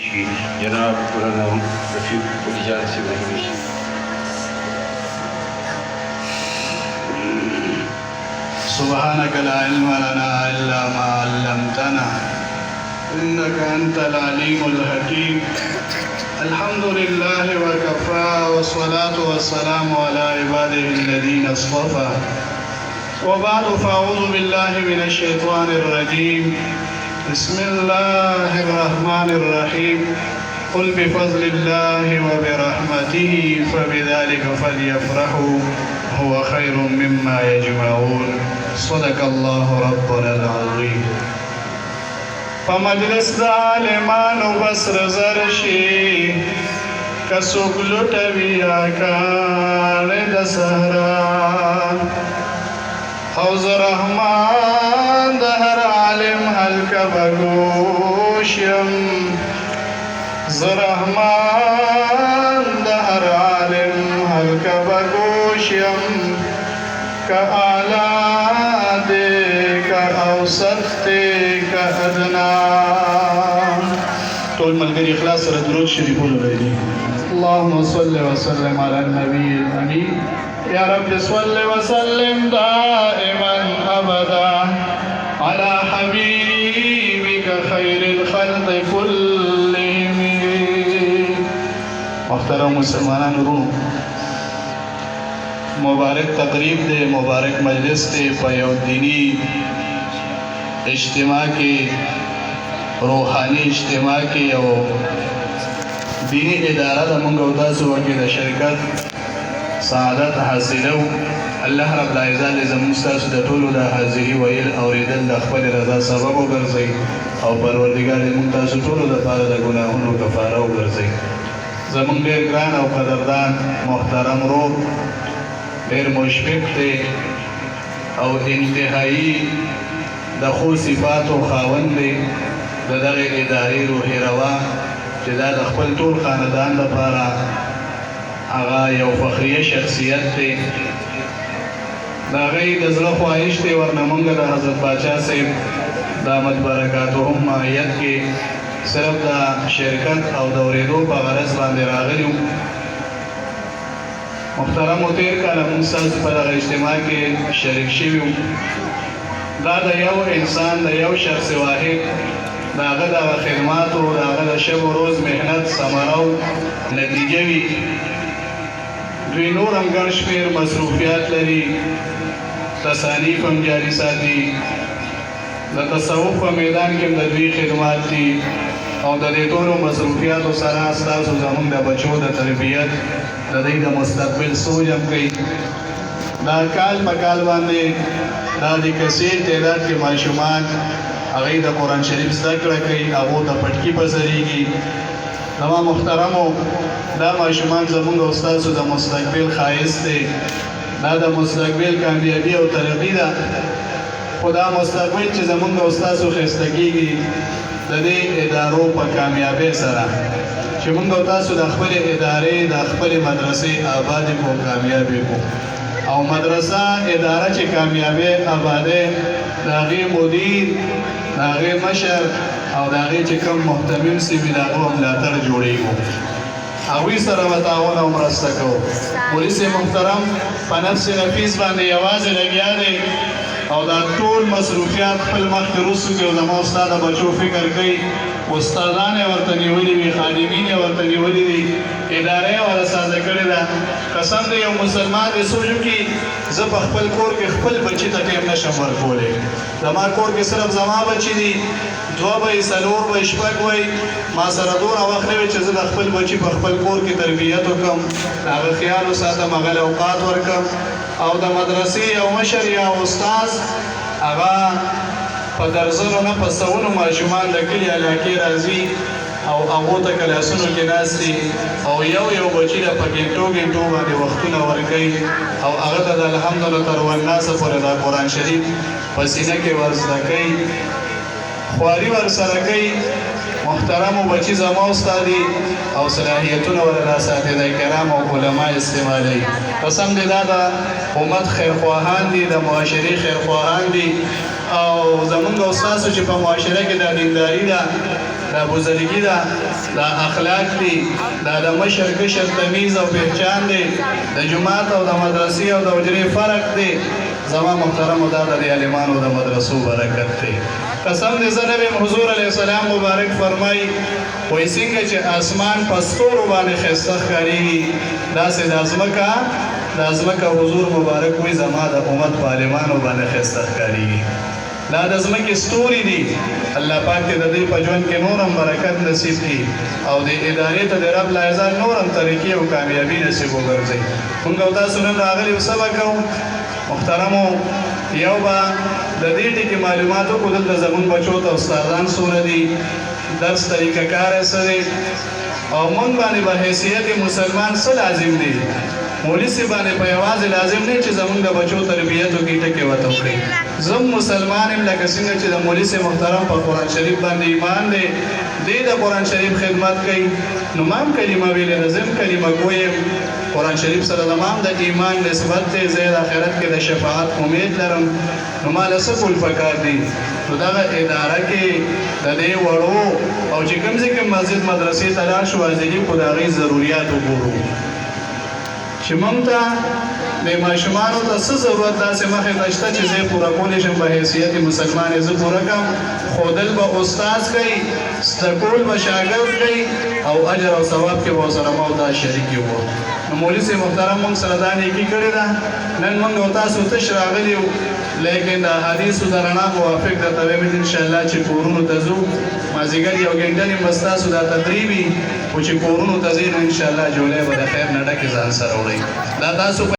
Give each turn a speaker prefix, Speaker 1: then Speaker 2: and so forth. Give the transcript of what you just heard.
Speaker 1: جناب مولانا رفیق اجازت سے نہیں
Speaker 2: سبحانك لا علم لنا إلا ما علمتنا إنك أنت العليم الحكيم. الحمد لله وكفى والصلاة والسلام على عباده الذين اصطفى. وبعد فأعوذ بالله من الشيطان الرجيم. بسم الله الرحمن الرحيم. قل بفضل الله وبرحمته فبذلك فليفرحوا هو خير مما يجمعون. صدق الله ربنا العظيم. فمجلس د عالمانو بسر زرشي کسوک لټوي آکان د صحرا حوض رحمان د هر عالم حلقه بگوشم زرحمان د هر عالم حلقه بگوشم کا اعلی دے کا اوسط دے کا ادنا. ټول ملګري اخلاص سره درود شریف ولولئ. اللهم صل وسلم على النبي الامين. يا رب صل وسلم دائما ابدا على حبيبك خير الخلق كلهم. محترم مسلمانان ورونو، مبارک تقریب دے، مبارک مجلس دے په یو دینی اجتماع کې، روحانی اجتماع کې یو دینی اداره د موږ او تاسو کې د شرکت سعادت حاصلو. الله رب العزت زموږ تاسو د ټولو د حاضري ویل اوریدل د خپل رضا سبب وګرځي او پروردګار موږ تاسو ټولو لپاره د ګناهونو کفاره وګرځي. زموږ ډېر ګران او قدردان محترم ورور، ډېر مشفق دی او انتهایی د ښو صفاتو خاوند دی د دغې ادارې روحي روا چې دا د خپل ټول خاندان لپاره هغه یو فخریه شخصیت دی. د هغې د زړه خواهش دی ورنه موږ د حضرت باچا صاحب دامت برکاتهم ماهیت کې صرف د شرکت او د اورېدو په غرض باندې راغلي وو. محترم تیر کاله موږ ستاسو په دغه اجتماع کې شریک شوي وو. دا د یو انسان د یو شخص واحد د هغه دغه خدماتو د هغه د شب و روز محنت ثمره او نتیجه وي. دوی نور هم ګڼ شمېر مصروفیات لري، تصانیف هم جاري ساتي، د تصوف په میدان کې هم د دوی خدمات دي او د دې ټولو مصروفیاتو سره ستاسو زموږ د بچو د تربیت د دوی د مستقبل سوچ هم کوي. دا کال په کال باندې دا د کثیر تعداد کې ماشومان هغوی د قرآن شریف زده کړه کوي، هغو ته پټکي په سریږي. زما محترمو، دا ماشومان زموږ او ستاسو د مستقبل ښایست دی، دا د مستقبل کامیابي او ترقي ده. خو دا مستقبل چې زموږ او ستاسو ښایسته کېږي د دې ادارو په کامیابۍ سره چې موږ او تاسو د خپلې ادارې د خپلې مدرسې آبادې کو کامیابې کو او مدرسه اداره چې کامیابۍ آبادۍ د هغې مدیر، د هغې مشر او د هغې چې کوم محتمل سي وي د هغو ملاتړ جوړېږو، هغوی سره به تعاون او مرسته کوو. مولوي صاحب محترم په نفس نفیس باندې یوازې لګیا دی او دا ټول مصروفیات خپل مخکې رسو کې او زما استاد د بچو فکر کوي. استادان یې ورته نیولي وي، خادمین یې ورته نیولي دي، اداره یې ورته سازه کړې ده. قسم دی یو مسلمان دې سوچ وکړي زه په خپل کور کې خپل بچي ته ټیم نشم ورکولی. زما کور کې صرف زما بچي دي، دوه به یې څلور به یې شپږ وی. ما سره دومره وخت نه وي چې زه د خپل بچي په خپل کور کې تربیت وکړم، د هغه خیال وساتم، هغه له اوقات ورکړم. او د مدرسې یو مشر یا استاذ هغه په درزونو نه په سوونو ماشومان د کلي علاقې راځي او هغو ته کلاسونو کې ناست دي او یو یو بچي له په ګنټو ګنټو باندې وختونه ورکوي او هغه ته د الحمدلله تر والناسه پورې د قرآن شریف په سینه کې ور زده کوي، خواري ورسره کوي. محترمو بچي زما استاد دي او صلاحیتونه ورله اساتذه کرام او علما استعمالوي. قسم دی دا د امت خیرخواهان دي، د معاشرې خیرخواهان دي او زمونږ استاسو چې په معاشره کې د دینداري ده دا بزرګي ده، دا اخلاق دي، دا د مشر کشر تمیز او پہچان دی، د جماعت او د مدرسې او د حجرې فرق دی. زما محترمو دا د عالمانو د مدرسو برکت دی. قسم دې زه نبی حضور علیه السلام مبارک فرمایي وایي څنګه چې اسمان په ستورو باندې ښایسته ښکارېږي داسې د ځمکه حضور مبارک وایي زما د امت په عالمانو باندې ښایسته ښکارېږي. دا د ځمکې ستوري دي. الله پاک دې د دې په ژوند کې نور هم برکت نصیب کړي او د ادارې ته د رب العزت نور هم ترقي او کامیابي نصیب وګرځوي. موږ او تاسو نن راغلي یو سبق کوو. محترمو یو به د دې ټکي معلومات وکړو دلته زموږ بچو ته استادان څومره دي، درس طریقه کار یې څه دی او موږ باندې به حیثیت مسلمان څه لازم دی. مولوي صاحب باندې په یوازې لازم نه چې زموږ د بچو تربیت وکړي ټکي ورته وکړي. زم مسلمان یم لکه څنګه چې د مولوي صاحب محترم په قرآن شریف باندې ایمان دی، دی د قرآن شریف خدمت کوي، نو ما هم کلمه ویلې ده، زه هم کلمه ګویم. قرآن شریف سره زما هم د ایمان نسبت دی، زه د آخرت کې د شفاعت امید لرم. نو ما له څه کول پکار دي؟ نو دغه اداره کې د دې وړو او چې کوم ځای کې مسجد مدرسې ته لاړ شو حاضري خو د هغې ضروريات وګورو چې موږ ته د ماشومانو ته څه ضرورت داسې مخې ته شته چې زه یې پوره کولی شم. په حیثیت مسلمان یې زه پوره کړم. ښودل به استاد کوي، زده کول به شاګرد کوي او اجر او ثواب کې به ورسره ما او دا شریک یو. نو مولوي صاحب محترم موږ سره دا نیکي کړې ده. نن موږ او تاسو تش راغلي یو، لیکن د احادیثو د رڼا موافق درته وایم انشاءالله چې کورونو ته ځو. مازدیګر یو ګنټه نیم به ستاسو دا تدریب وي، خو چې کورونو ته ځئ نو انشاءالله جولۍ به د خیر نه ډکې ځان سره وړئ. دا تاسو